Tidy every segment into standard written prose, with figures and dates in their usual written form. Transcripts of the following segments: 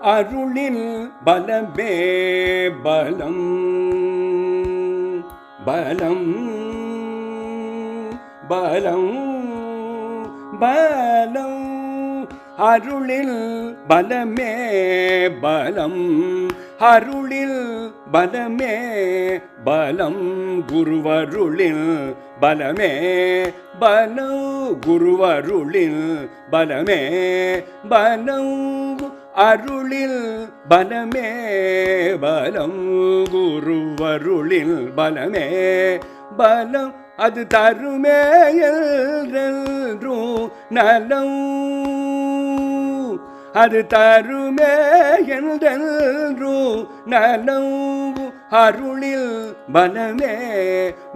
அருளில் பலமே பலம் பலம் பலம் பலம் அருளில் பலமே பலம் அருளில் பலமே பலம் குருவருளில் பலமே பலம் குருவருளில் பலமே பலம் அருளில் பலமே பலம் குருவருளில் பலமே பலம் அது தருமே என்றும் நலம் அது தருமே என்றும் நலம் அருளில் பலமே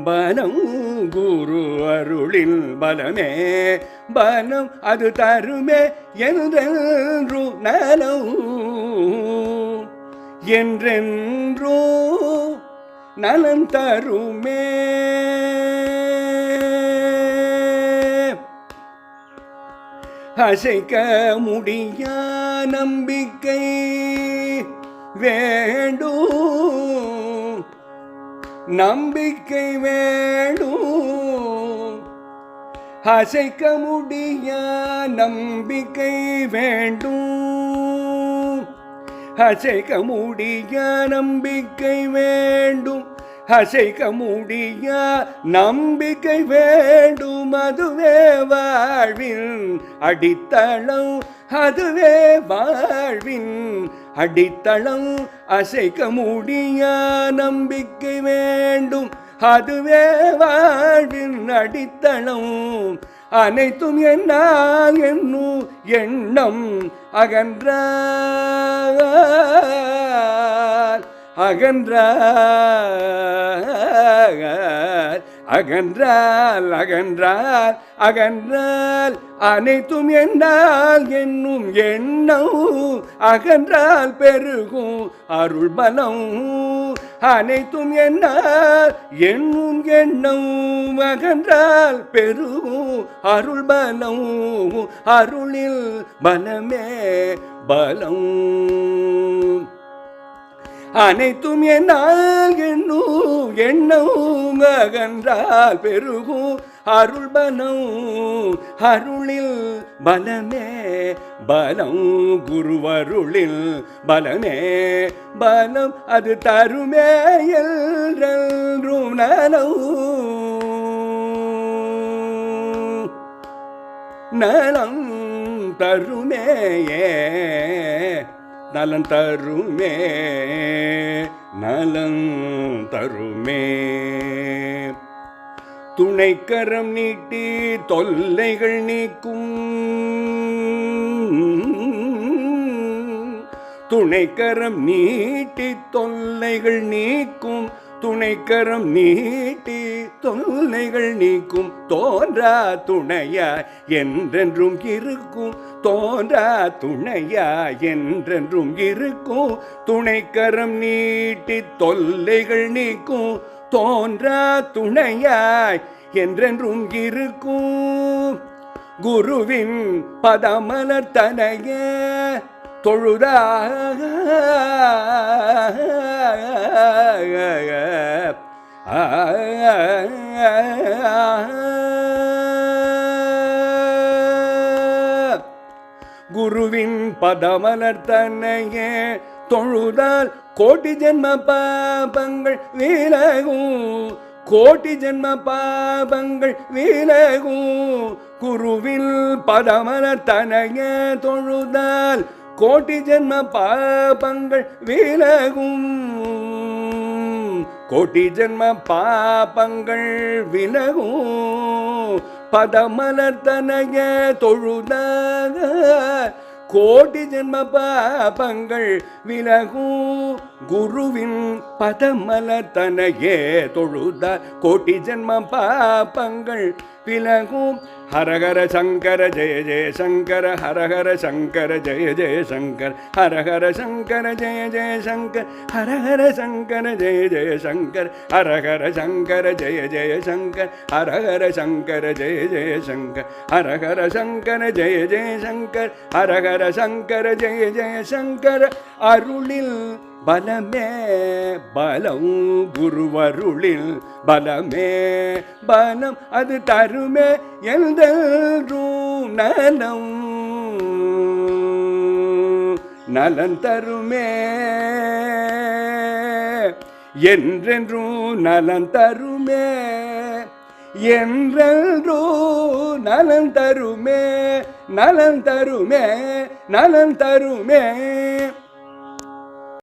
பலம் குரு அருளில் பலமே பலம் அது தருமே என்றும் நலம் என்றென்றோ நலம் தருமே அசைக்க முடியா நம்பிக்கை வேண்டும் நம்பிக்கை வேண்டும் அசைக்க முடியா நம்பிக்கை வேண்டும் அசைக்க முடியா நம்பிக்கை வேண்டும் அசைக்க முடியா நம்பிக்கை வேண்டும் அதுவே வாழ்வின் அடித்தளம் அதுவே வாழ்வின் அடித்தளம் அசைக்க முடியா நம்பிக்கை வேண்டும் அதுவே வாழ்வின் அடித்தளம் அனைத்தும் என்னால் என்னும் எண்ணம் அகன்றார் அகன்றால் அகன்றால் அகன்றால் அகன்றால் அனைத்தும் என்னால் என்னும் எண்ணம் அகன்றால் பெருகும் அருள் பலம் அனைத்தும் என்னால் என்னும் எண்ணம் அகன்றால் பெருகும் அருள் பலம் அருளில் பலமே பலம் அனைத்தும் என்னால் என்னும் எண்ணம் அகன்றால் பெருகும் அருள் பலம் அருளில் பலமே பலம் குருவருளில் பலமே பலம் அது தருமே என்றும் நலம் நலம் தருமேயே நலன் தருமே நலன் தருமே துணைக்கரம் நீட்டி தொல்லைகள் நீக்கும் துணைக்கரம் நீட்டி தொல்லைகள் நீக்கும் துணைக்கரம் நீட்டி தொல்லைகள் நீக்கும் தோன்றா துணையா என்றென்றும் இருக்கும் தோன்றா துணையா என்றென்றும் இருக்கும் துணைக்கரம் நீட்டி தொல்லைகள் நீக்கும் தோன்றா துணையாய் என்றென்றும் இருக்கும் குருவின் பதமலர் தனைய தொழுதாக குருவின் பதமலர் தன்னையே தொழுதால் கோட்டி ஜென்ம பாபங்கள் விலகும் கோட்டி ஜென்ம பாபங்கள் விலகும் குருவில் பதமலர் தன்னையே தொழுதால் கோட்டி ஜென்ம பாபங்கள் விலகும் கோட்டி ஜென்ம பாபங்கள் விலகும் பதமலர் தனைய தொழுதாக கோட்டி ஜென்ம பாபங்கள் விலகும் குருவின் பதமலத்தனையே தொழுதால் கோட்டி ஜென்ம பாபங்கள் விலகும். ஹரஹர சங்கர ஜெய ஜெய சங்கர, ஹரஹர சங்கர ஜெய ஜெய சங்கர், ஹரஹர சங்கர ஜெய ஜெய சங்கர், ஹரஹர சங்கர ஜெய ஜெய சங்கர், ஹரஹர சங்கர ஜெய ஜெய சங்கர், ஹரஹர சங்கர ஜெய ஜெய சங்கர், ஹரஹர சங்கர ஜெய ஜெய சங்கர், ஹரஹர சங்கர ஜெய ஜெய சங்கர். அருளில் பலமே பலம், குருவருளில் பலமே பலம், அது தருமே எந்தென்றும் நலம், நலன் தருமே என்றென்றும் நலன் தருமே, என்றென்றும் நலன் தருமே, நலன் தருமே, நலன் தருமே.